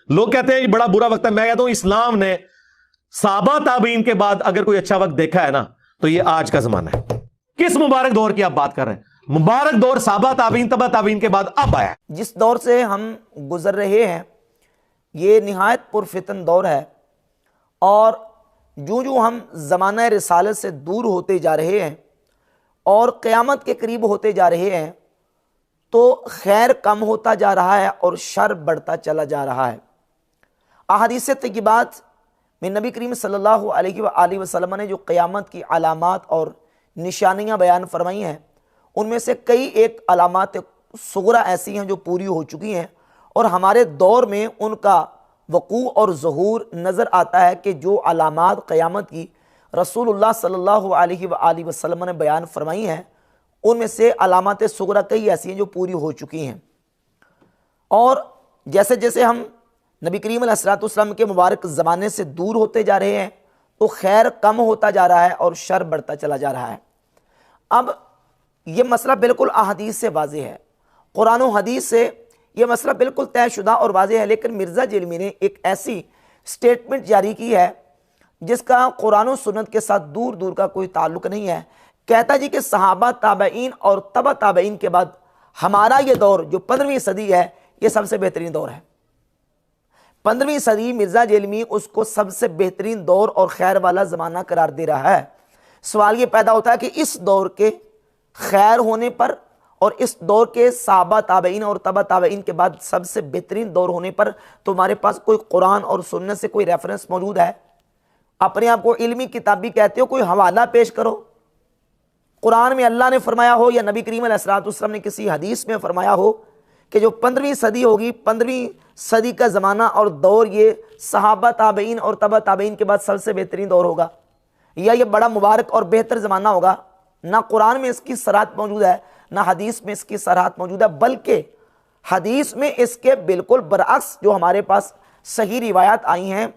लोग कहते हैं ये बड़ा बुरा वक्त है, मैं कहता हूं इस्लाम ने साहबा ताबीन के बाद अगर कोई अच्छा वक्त देखा है ना तो ये आज का जमाना है। किस मुबारक दौर की आप बात कर रहे हैं? मुबारक दौर साहबा ताबीन तबा ताबीन के बाद अब आया। जिस दौर से हम गुजर रहे हैं ये निहायत पुरफितन दौर है, और जो जो हम ज़माना रिसालत से दूर होते जा रहे हैं और क़यामत के करीब होते जा रहे हैं तो खैर कम होता जा रहा है और शर बढ़ता चला जा रहा है। अहादीस तय्यबात में नबी करीम सल्लल्लाहु अलैहि वसल्लम ने जो क़यामत की अलामात और निशानियाँ बयान फरमाई हैं उनमें से कई एक अलामात सुगरा ऐसी हैं जो पूरी हो चुकी हैं और हमारे दौर में उनका वक़ू और ज़हूर नज़र आता है कि जो अलामात क़यामत की रसूलुल्लाह सल्लल्लाहु अलैहि वसल्लम ने बयान फरमाई हैं उनमें से अलामात सुगरा कई ऐसी हैं जो पूरी हो चुकी हैं। और जैसे जैसे हम नबी करीम अलैहिस्सलाम के मुबारक ज़माने से दूर होते जा रहे हैं तो खैर कम होता जा रहा है और शर बढ़ता चला जा रहा है। अब ये मसला बिल्कुल अहादीस से वाज़ेह है, कुरान और हदीस से ये मसला बिल्कुल तयशुदा और वाज़ेह है, लेकिन मिर्ज़ा जेलमी ने एक ऐसी स्टेटमेंट जारी की है जिसका कुरान और सुन्नत के साथ दूर दूर का कोई ताल्लुक़ नहीं है। कहता जी कि सहाबा ताबईन और तबा ताबईन के बाद हमारा ये दौर जो 15वीं सदी है ये सबसे बेहतरीन दौर है। 15वीं सदी मिर्ज़ा जेलमी उसको सबसे बेहतरीन दौर और खैर वाला ज़माना करार दे रहा है। सवाल ये पैदा होता है कि इस दौर के खैर होने पर और इस दौर के सहाबा ताबईन और तबा ताबईन के बाद सबसे बेहतरीन दौर होने पर तुम्हारे पास कोई कुरान और सुन्नत से कोई रेफरेंस मौजूद है? अपने आप को इल्मी किताबी कहते हो, कोई हवाला पेश करो। कुरान में अल्लाह ने फरमाया हो या नबी करीम अलैहिस्सलाम ने किसी हदीस में फरमाया हो कि जो 15वीं सदी होगी, 15वीं सदी का ज़माना और दौर ये सहाबा ताबईन और तबा ताबईन के बाद सबसे बेहतरीन दौर होगा या ये बड़ा मुबारक और बेहतर ज़माना होगा। ना कुरान में इसकी सराहत मौजूद है ना हदीस में इसकी सराहत मौजूद है, बल्कि हदीस में इसके बिल्कुल बरअक्स जो हमारे पास सही रिवायात आई हैं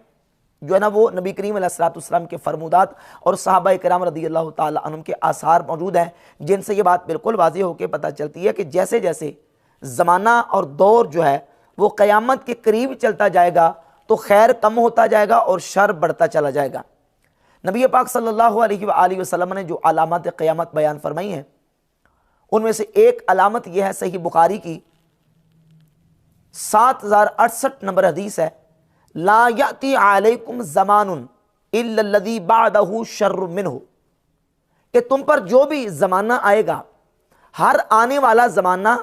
जो है ना वो नबी करीम अलैहिस्सलाम के फरमुदात और सहाबा किराम रज़ियल्लाहु ताला अन्हुम के आसार मौजूद हैं जिनसे ये बात बिल्कुल वाज़ेह होकर पता चलती है कि जैसे जैसे ज़माना और दौर जो है वो क़यामत के करीब चलता जाएगा तो खैर कम होता जाएगा और शर बढ़ता चला जाएगा। नबी पाक सल्लल्लाहु अलैहि वसल्लम ने जो अलामत क़यामत बयान फरमाई हैं उनमें से एक अलामत यह है, सही बुखारी की 7068 नंबर हदीस है, ला याती अलैकुम ज़मानुन इल्लल्लज़ी बादहु शर्रु मिन्हु, कि तुम पर जो भी ज़माना आएगा हर आने वाला ज़माना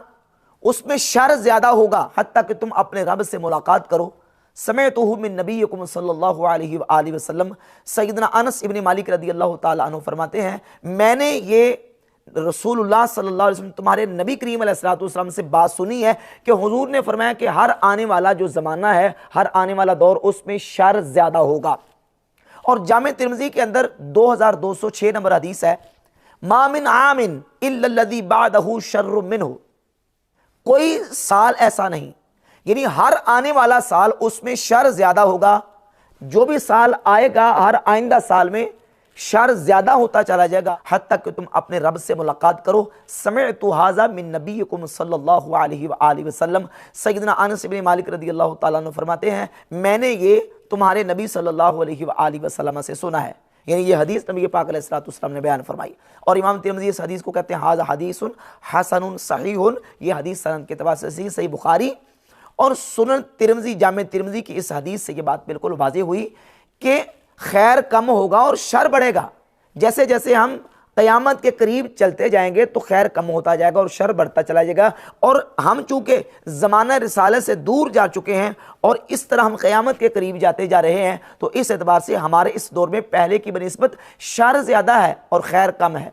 उसमें शर ज़्यादा होगा हत्ता कि तुम अपने रब से मुलाकात करो। समेअतुहु मिन नबीयिकुम सल्लल्लाहु अलैहि वसल्लम, सैयदना अनस इब्न मालिक रज़ियल्लाहु ताला अन्हु फरमाते हैं मैंने ये रसूलुल्लाह सल्लल्लाहु अलैहि वसल्लम तुम्हारे नबी करीम अलैहिस्सलाम से बात सुनी है कि हुजूर ने फरमाया कि हर आने वाला जो ज़माना है, हर आने वाला दौर उसमें शर ज़्यादा होगा। और जामे तिर्मिज़ी के अंदर 2206 नंबर हदीस है, मा मिन आमिन इल्लल्लज़ी बादहु शर्रुम मिन्हु, कोई साल ऐसा नहीं, यानी हर आने वाला साल उसमें शर ज़्यादा होगा। जो भी साल आएगा हर आइंदा साल में शर ज़्यादा होता चला जाएगा हत्ता कि तुम अपने रब से मुलाकात करो। समिअतु हाज़ा मिन नबीयिकुम सल्लल्लाहु अलैहि वसल्लम, सैयदना अनस इब्न मालिक रज़ियल्लाहु ताला अन्हु फरमाते हैं मैंने ये तुम्हारे नबी सल्लल्लाहु अलैहि वसल्लम से सुना है, यानी ये हदीस नबी पाक अलैहिस्सलाम ने बयान फरमाई। और इमाम तिर्मिज़ी इस हदीस को कहते हैं हाज़ा हदीसुन हसनुन सहीहुन, ये हदीस सनद के एतबार से सही बुखारी और सुनन तिर्मिज़ी, जामे तिर्मिज़ी की इस हदीस से ये बात बिल्कुल वाज़ेह हुई कि खैर कम होगा और शर बढ़ेगा। जैसे जैसे हम क़यामत के करीब चलते जाएंगे तो खैर कम होता जाएगा और शर बढ़ता चला जाएगा। और हम चूँकि ज़माना रिसालत से दूर जा चुके हैं और इस तरह हम क़यामत के करीब जाते जा रहे हैं तो इस एतबार से हमारे इस दौर में पहले की बनिस्बत शर ज़्यादा है और खैर कम है।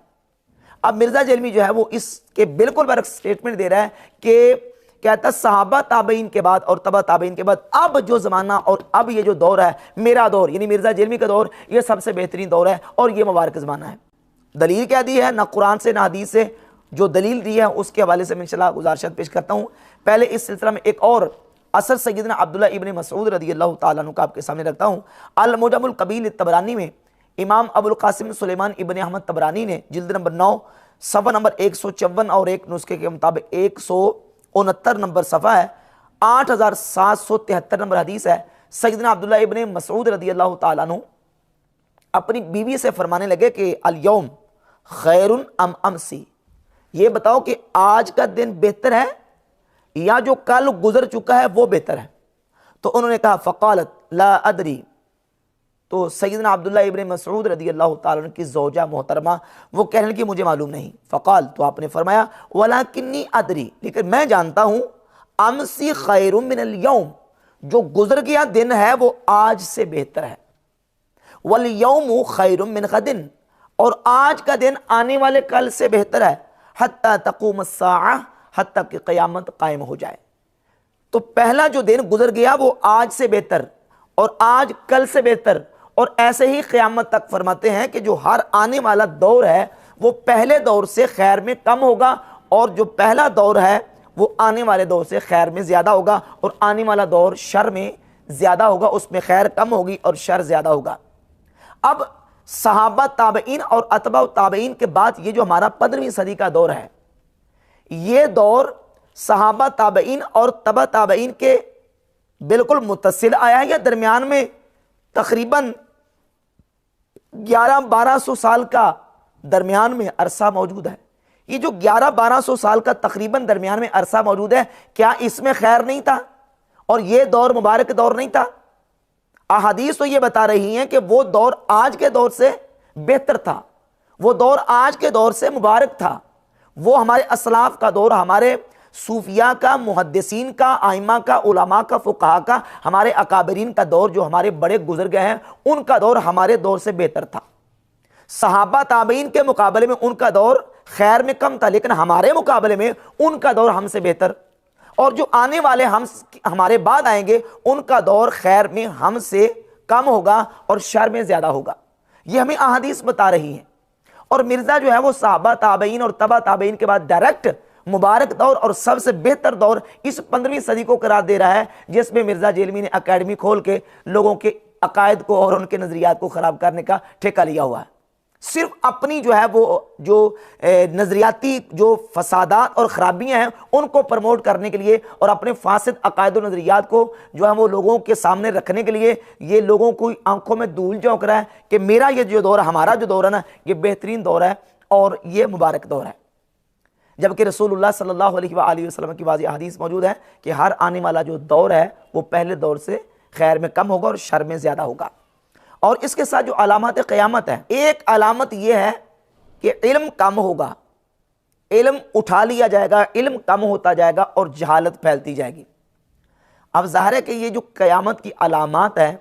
अब मिर्ज़ा जेलमी जो है वो इसके बिल्कुल बरक्स स्टेटमेंट दे रहा है कि कहता सहाबा ताबईन के बाद और तबा ताबईन के बाद अब जो ज़माना और अब ये जो दौर है, मेरा दौर यानी मिर्ज़ा जेलमी का दौर, ये सबसे बेहतरीन दौर है और ये मुबारक ज़माना है। दलील क्या दी है? ना कुरान से ना हदीस से, जो दलील दी है उसके हवाले से मैं इंशाअल्लाह गुज़ारिशात पेश करता हूँ। पहले इस सिलसिला में एक और असर सैयदना अब्दुल्लाह इब्न मसऊद रज़ियल्लाहु ताला अन्हु का आपके सामने रखता हूँ। अल मुजमुल कबीर तबरानी में इमाम अबुल कासिम सुलेमान इब्न अहमद तबरानी ने जिल्द नंबर 9 सफ़ा नंबर 154 और एक नुस्खे के मुताबिक 169 नंबर सफ़ा है, 8773 नंबर हदीस है। सैयदना अब्दुल्लाह इब्ने मसऊद रदियल्लाहु ताला अन्हु अपनी बीवी से फरमाने लगे कि अल यौम खैरुन अम अमसी, ये बताओ कि आज का दिन बेहतर है या जो कल गुजर चुका है वो बेहतर है। तो उन्होंने कहा फ़क़ालत ला अदरी। तो सैयदना अब्दुल्ला इब्ने मसऊद रदियल्लाहु ताला अन्हु की ज़ौजा मोहतरमा वो कहने लगी मुझे मालूम नहीं। फ़क़ाल, तो आपने फरमाया वलाकिन्नी अदरी, लेकिन मैं जानता हूं अमसी खैरुम मिनल यौम, जो गुजर गया दिन है वो आज से बेहतर है। वल यौमु खैरुम मिन गदिन, और आज का दिन आने वाले कल से बेहतर है। हत्ता तक़ूम अस्साअह, हत्ता कि क़यामत कायम हो जाए। तो पहला जो दिन गुजर गया वो आज से बेहतर, और आज कल से बेहतर, और ऐसे ही क़यामत तक फरमाते हैं कि जो हर आने वाला दौर है वो पहले दौर से खैर में कम होगा, और जो पहला दौर है वो आने वाले दौर से खैर में ज़्यादा होगा, और आने वाला दौर शर में ज़्यादा होगा, उसमें खैर कम होगी और शर ज़्यादा होगा। अब सहाबा ताबईन और अतबा ताबईन के बाद ये जो हमारा 15वीं सदी का दौर है, ये दौर सहाबा ताबईन और तबा ताबईन के बिल्कुल मुत्तसिल आया है, या दरमियान में तकरीबन 1100-1200 साल का दरमियान में अरसा मौजूद है। ये जो 1100-1200 साल का तकरीबन दरमियान में अरसा मौजूद है, क्या इसमें खैर नहीं था और ये दौर मुबारक दौर नहीं था? अहादीस तो ये बता रही हैं कि वो दौर आज के दौर से बेहतर था, वो दौर आज के दौर से मुबारक था। वो हमारे असलाफ का दौर, हमारे सूफिया का, मुहद्दिसीन का, आइमा का, उलमा का, फुक़हा का, हमारे अकाबरीन का दौर, जो हमारे बड़े गुजर गए हैं, उनका दौर हमारे दौर से बेहतर था। सहाबा ताबईन के मुकाबले में उनका दौर खैर में कम था, लेकिन हमारे मुकाबले में उनका दौर हमसे बेहतर, और जो आने वाले हमारे बाद आएंगे उनका दौर खैर में हमसे कम होगा और शर में ज़्यादा होगा। ये हमें अहादीस बता रही हैं। और मिर्ज़ा जो है वो सहाबा ताबईन और तबा ताबईन के बाद डायरेक्ट मुबारक दौर और सबसे बेहतर दौर इस 15वीं सदी को करार दे रहा है, जिसमें मिर्ज़ा जेलमी ने अकेडमी खोल के लोगों के अकायद को और उनके नज़रियात को ख़राब करने का ठेका लिया हुआ है। सिर्फ अपनी जो है वो जो नज़रियाती जो फसादात और ख़राबियाँ हैं उनको प्रमोट करने के लिए और अपने फासिद अकायद और नज़रियात को जो है वो लोगों के सामने रखने के लिए ये लोगों को आंखों में धूल झोंक रहा है कि मेरा ये जो दौर है, हमारा जो दौर है ना, ये बेहतरीन दौर है और ये मुबारक दौर है। जबकि रसूलुल्लाह सल्लल्लाहु अलैहि वसल्लम की वाज़ेह हदीस मौजूद है कि हर आने वाला जो दौर है वो पहले दौर से खैर में कम होगा और शर में ज़्यादा होगा। और इसके साथ जो अलामत क़यामत है, एक अलामत यह है कि इल्म कम होगा, इल्म उठा लिया जाएगा, इल्म कम होता जाएगा और जहालत फैलती जाएगी। अब ज़ाहिर है कि ये जो क़यामत की अलामत है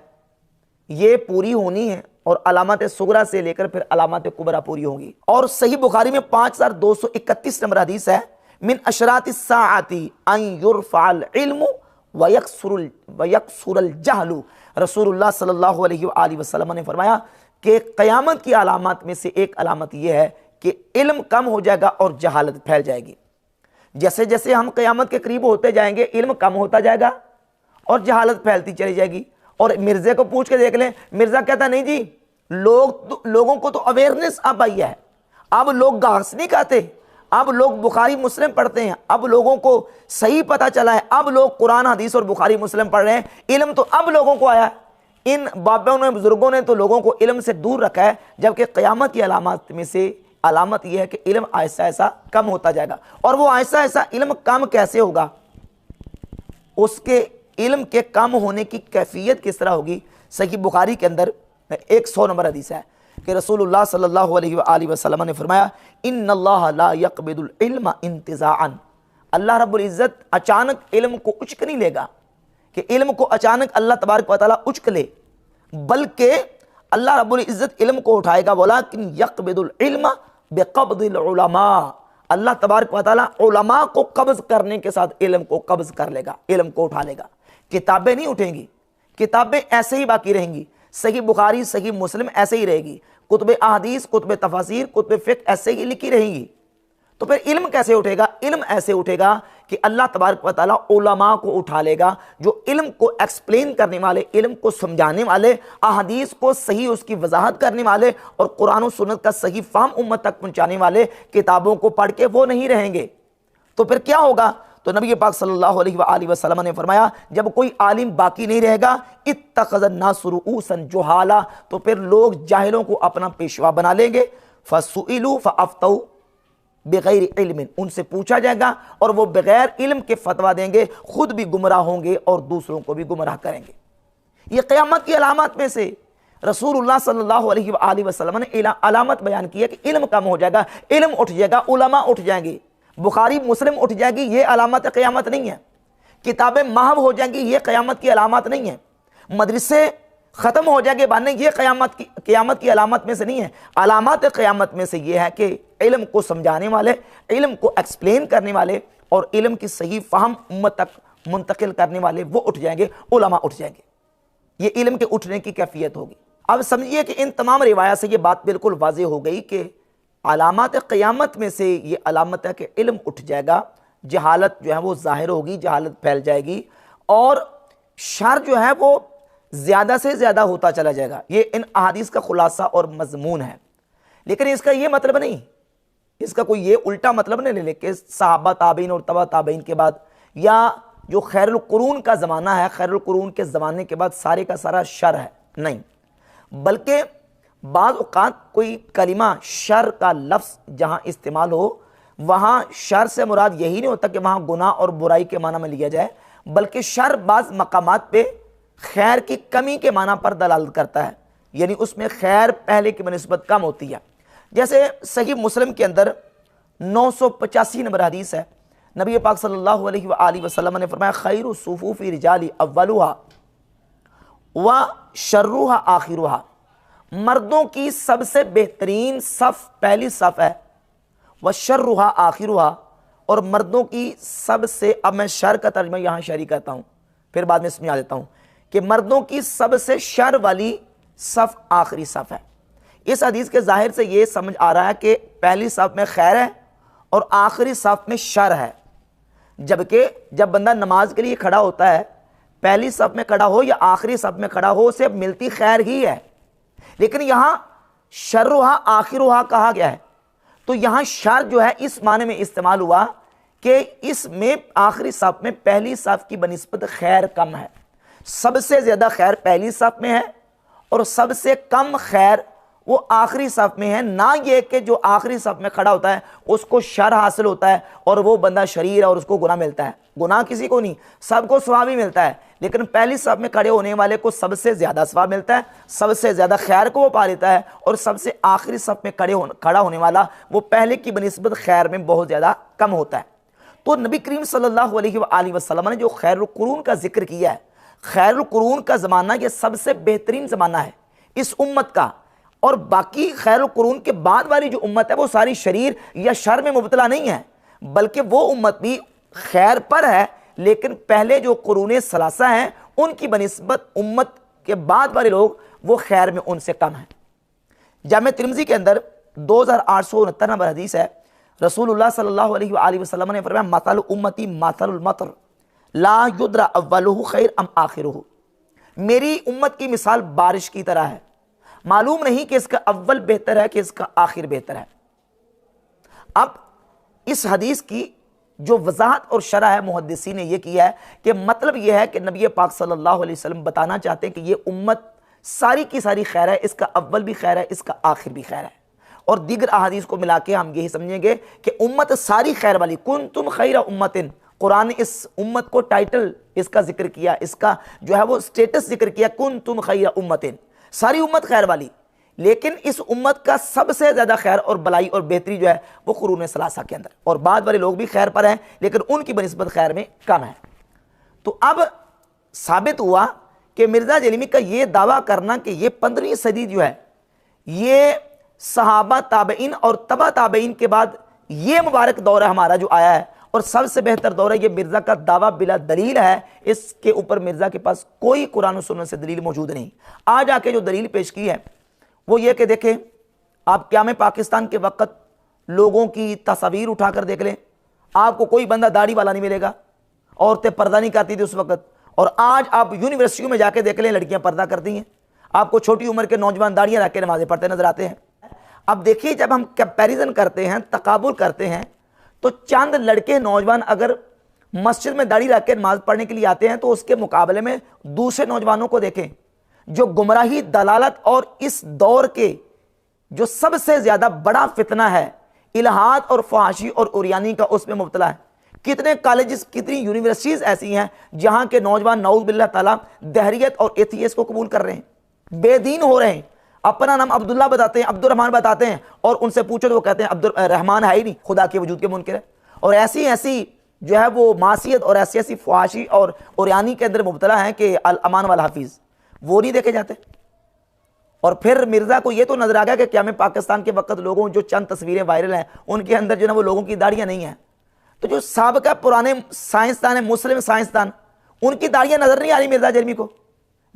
ये पूरी होनी है, और अलामत सुगरा से लेकर फिर अलामत कुबरा पूरी होंगी। और सही बुखारी में 5231 नंबर हदीस है, मिन अशरातिस साअती अन युरफ़अल इल्मु व यकसुरल जहलु। रसूलुल्लाह सल्लल्लाहु अलैहि वसल्लम ने फरमाया कि क़यामत की अलामत में से एक अलामत यह है कि इल्म कम हो जाएगा और जहालत फैल जाएगी। जैसे जैसे हम क़यामत के करीब होते जाएंगे इल्म कम होता जाएगा और जहालत फैलती चली जाएगी। और मिर्ज़े को पूछ के देख लें, मिर्ज़ा कहता नहीं जी, लोगों को तो अवेयरनेस अब आई है, अब लोग घास नहीं खाते, अब लोग बुखारी मुस्लिम पढ़ते हैं, अब लोगों को सही पता चला है, अब लोग कुरान हदीस और बुखारी मुस्लिम पढ़ रहे हैं, इल्म तो अब लोगों को आया। इन बाबों ने, बुजुर्गों ने तो लोगों को इल्म से दूर रखा है, जबकि क़यामत की अलामत में से अलामत यह है कि इल्म ऐसा ऐसा कम होता जाएगा। और वो ऐसा ऐसा इल्म कम कैसे होगा, उसके इल्म के कम होने की कैफियत किस तरह होगी। सही बुखारी के अंदर 100 नंबर हदीस है कि रसूलुल्लाह सल्लल्लाहु अलैहि वसल्लम ने फरमाया, इन्नल्लाह ला यक़बिदुल इल्म इंतिज़ाअन, अल्लाह रब्बुल इज़्ज़त अचानक इल्म को उचक नहीं लेगा कि इल्म को अचानक अल्लाह तबारक व तआला उचक ले, बल्कि अल्लाह रब्बुल इज़्ज़त इल्म को उठाएगा। वलाकिन यक़बिदुल इल्म बिक़ब्दिल उलमा, अल्लाह तबारक व तआला उलमा को कब्ज़ करने के साथ इल्म को कब्ज़ कर लेगा, इल्म को उठा लेगा। किताबें नहीं उठेंगी, किताबें ऐसे ही बाकी रहेंगी, सही बुखारी सही मुस्लिम ऐसे ही रहेगी, कुतुब अहादीस कुतुब तफासीर कुतुब फ़िक़्ह ऐसे ही लिखी रहेंगी। तो फिर इल्म कैसे उठेगा? इल्म ऐसे उठेगा कि अल्लाह तबारक व तआला उलमा को उठा लेगा, जो इल्म को एक्सप्लेन करने वाले, इल्म को समझाने वाले, अहादीस को सही उसकी वजाहत करने वाले और कुरान और सुन्नत का सही फ़हम उम्मत तक पहुँचाने वाले किताबों को पढ़ के वो नहीं रहेंगे। तो फिर क्या होगा? तो नबी पाक सल्लल्लाहु अलैहि वसल्लम ने फरमाया, जब कोई आलिम बाकी नहीं रहेगा, इत्तखज़न नासु रुऊसन जुहाला, तो फिर लोग जाहिलों को अपना पेशवा बना लेंगे। फसुइलू फअफ्तऊ बगैर इल्मिन, उनसे पूछा जाएगा और वो बगैर इल्म के फतवा देंगे, खुद भी गुमराह होंगे और दूसरों को भी गुमराह करेंगे। ये क़यामत की अलामत में से रसूलुल्लाह सल्लल्लाहु अलैहि वसल्लम ने अलामत बयान की है कि इल्म कम हो जाएगा, इल्म उठ जाएगा, उलमा उठ जाएंगे, बुखारी मुस्लिम उठ जाएगी। ये अलामत क़यामत नहीं है। किताबें महव हो जाएंगी, ये क़यामत की अलामत नहीं है। मदरसे ख़त्म हो जाएंगे बाने, ये क़यामत की अलामत में से नहीं है। अलामत क़यामत में से ये है कि इल्म को समझाने वाले, इल्म को एक्सप्लेन करने वाले और इल्म की सही फ़हम उम्मत तक मुंतकिल करने वाले वो उठ जाएंगे, उलमा उठ जाएंगे। ये इल्म के उठने की कैफियत होगी। अब समझिए कि इन तमाम रिवायात से ये बात बिल्कुल वाज़ेह हो गई कि अलामत क़यामत में से ये अलामत है कि इल्म उठ जाएगा, जहालत जो है वो ज़ाहिर होगी, जहालत फैल जाएगी और शर जो है वो ज़्यादा से ज़्यादा होता चला जाएगा। ये इन अहादीस का खुलासा और मजमून है। लेकिन इसका ये मतलब नहीं, इसका कोई ये उल्टा मतलब नहीं ले कि सहाबा ताबीन और तबा ताबीन के बाद या जो खैरुल कुरून का ज़माना है, खैरुल कुरून के ज़माने के बाद सारे का सारा शर है, नहीं। बल्कि बाज़ औक़ात कोई कलिमा शर का लफ्ज़ जहाँ इस्तेमाल हो, वहाँ शर से मुराद यही नहीं होता कि वहाँ गुनाह और बुराई के माना में लिया जाए, बल्कि शर बाज़ मकामात पे खैर की कमी के माना पर दलालत करता है, यानी उसमें खैर पहले की बनिस्बत कम होती है। जैसे सही मुस्लिम के अंदर 985 नंबर हदीस है, नबी पाक सल्लल्लाहु अलैहि वसल्लम ने फरमाया, खैरु सुफूफि रिजाली अव्वलुहा व शर्रुहा आखिरुहा, मर्दों की सबसे बेहतरीन सफ़ पहली सफ़ है, व शर्रुहा आखिरुहा, और मर्दों की सबसे, अब मैं शर का तर्जुमा यहाँ शरी करता हूँ, फिर बाद में समझा देता हूँ कि मर्दों की सबसे शर वाली सफ़ आखिरी सफ़ है। इस हदीस के ज़ाहिर से ये समझ आ रहा है कि पहली सफ़ में खैर है और आखिरी सफ़ में शर है। जबकि जब बंदा नमाज के लिए खड़ा होता है, पहली सफ़ में खड़ा हो या आखिरी सफ़ में खड़ा हो, उसे मिलती खैर ही है। लेकिन यहाँ शर्रुहा आखिरुहा कहा गया है, तो यहाँ शर जो है इस माने में इस्तेमाल हुआ कि इसमें आखिरी सफ़ में पहली सफ़ की बनिस्बत खैर कम है। सबसे ज़्यादा खैर पहली सफ़ में है और सबसे कम खैर वो आखिरी सफ़ में है। ना ये कि जो आखिरी सफ़ में खड़ा होता है उसको शर हासिल होता है और वो बंदा शरीर है और उसको गुनाह मिलता है। गुनाह किसी को नहीं, सबको सवाब ही मिलता है। लेकिन पहली सफ़ में खड़े होने वाले को सबसे ज़्यादा सवाब मिलता है, सबसे ज़्यादा खैर को वो पा लेता है, और सबसे आखिरी सफ़ में खड़ा होने वाला वो पहले की बनिस्बत खैर में बहुत ज़्यादा कम होता है। तो नबी करीम सल्लल्लाहु अलैहि वसल्लम ने जो खैरुल कुरून का जिक्र किया है, खैरुल कुरून का ज़माना ये सबसे बेहतरीन ज़माना है इस उम्मत का, और बाकी खैरुल कुरून के बाद वाली जो उम्मत है वो सारी शरीर या शर में मुबतला नहीं है, बल्कि वो उम्मत भी खैर पर है। लेकिन पहले जो कुरून सलासा हैं उनकी बनिस्बत उम्मत के बाद वाले लोग वो खैर में उनसे कम है। जामे तिर्मिज़ी के अंदर 2869 नंबर हदीस है, रसूलुल्लाह सल्लल्लाहु अलैहि वसल्लम ने फरमाया, मसल उम्मती मसलुल मतर ला युद्रा अव्वलुहु खैर अम आखिरुहु, मेरी उम्मत की मिसाल बारिश की तरह है, मालूम नहीं कि इसका अव्वल बेहतर है कि इसका आखिर बेहतर है। अब इस हदीस की जो वजाहत और शरह है मुहद्दिसीन ने यह किया है कि मतलब यह है कि नबी पाक सल्लल्लाहु अलैहि वसल्लम बताना चाहते हैं कि ये उम्मत सारी की सारी खैर है, इसका अव्वल भी खैर है, इसका आखिर भी खैर है। और दीगर अहादीस को मिला के हम यही समझेंगे कि उम्मत सारी खैर वाली, कुंतुम खैरा उम्मतिन, कुरान ने इस उम्मत को टाइटल इसका जिक्र किया, इसका जो है वो स्टेटस जिक्र किया, कुंतुम खैरा उम्मतिन, सारी उम्मत खैर वाली। लेकिन इस उम्मत का सबसे ज़्यादा खैर और भलाई और बेहतरी जो है वो कुरून सलासा के अंदर, और बाद वाले लोग भी खैर पर हैं लेकिन उनकी बनिस्बत खैर में कम है। तो अब साबित हुआ कि मिर्ज़ा जलीमी का ये दावा करना कि ये 15वीं सदी जो है ये सहाबा ताबईन और तबा ताबईन के बाद ये मुबारक दौर है हमारा जो आया है और सबसे बेहतर दौर है, ये मिर्ज़ा का दावा बिला दलील है। इसके ऊपर मिर्ज़ा के पास कोई कुरान और सुन्नत से दलील मौजूद नहीं। आज आके जो दलील पेश की है वो ये कि देखें, आप क्या में पाकिस्तान के वक्त लोगों की तस्वीर उठाकर देख लें, आपको कोई बंदा दाढ़ी वाला नहीं मिलेगा, औरतें पर्दा नहीं करती थी उस वक्त। और आज आप यूनिवर्सिटियों में जाके देख लें, लड़कियां पर्दा करती हैं, आपको छोटी उम्र के नौजवान दाढ़ियां रख के नमाजें पढ़ते नजर आते हैं। अब देखिए, जब हम कंपैरिजन करते हैं, तकाबुल करते हैं, तो चंद लड़के नौजवान अगर मस्जिद में दाढ़ी रख के नमाज पढ़ने के लिए आते हैं, तो उसके मुकाबले में दूसरे नौजवानों को देखें जो गुमराही, दलालत और इस दौर के जो सबसे ज्यादा बड़ा फितना है इल्हाद और फहाशी और उरियानी का, उसमें मुब्तला है। कितने कॉलेजेस, कितनी यूनिवर्सिटीज ऐसी हैं जहां के नौजवान नऊज़ बिल्लाह ताला दहरियत और एथियस को कबूल कर रहे हैं, बेदीन हो रहे हैं, अपना नाम अब्दुल्ला बताते हैं, अब्दुल रहमान बताते हैं, और उनसे पूछो तो वो कहते हैं अब्दुल रहमान है ही नहीं, खुदा के वजूद के मुनकिर है। और ऐसी ऐसी जो है वो मासियत और ऐसी ऐसी फहाशी और उरियानी के अंदर मुब्तला है कि अल अमान वाल हाफिज वो नहीं देखे जाते। और फिर मिर्जा को ये तो नजर आ गया कि क्या में पाकिस्तान के वक्त लोगों, जो चंद तस्वीरें वायरल हैं उनके अंदर जो ना वो लोगों की दाढ़ियां नहीं हैं, तो जो साबका पुराने साइंसदान है, मुस्लिम साइंसदान, उनकी दाढ़ियां नजर नहीं आ रही मिर्जा जरमी को।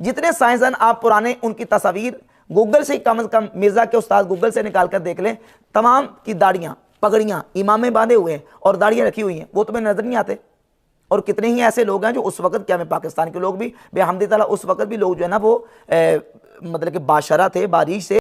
जितने साइंसदान आप पुराने, उनकी तस्वीर गूगल से कम से कम, मिर्जा के उस्ताद गूगल से निकाल कर देख लें, तमाम की दाढ़ियां, पगड़ियां, इमामें बांधे हुए हैं और दाढ़ियां रखी हुई हैं, वो तुम्हें नजर नहीं आते। और कितने ही ऐसे लोग हैं जो उस वक्त, क्या में पाकिस्तान के लोग भी बेहमदी ताला उस वक्त भी लोग जो है ना वो मतलब कि बाशरा थे, बारिश से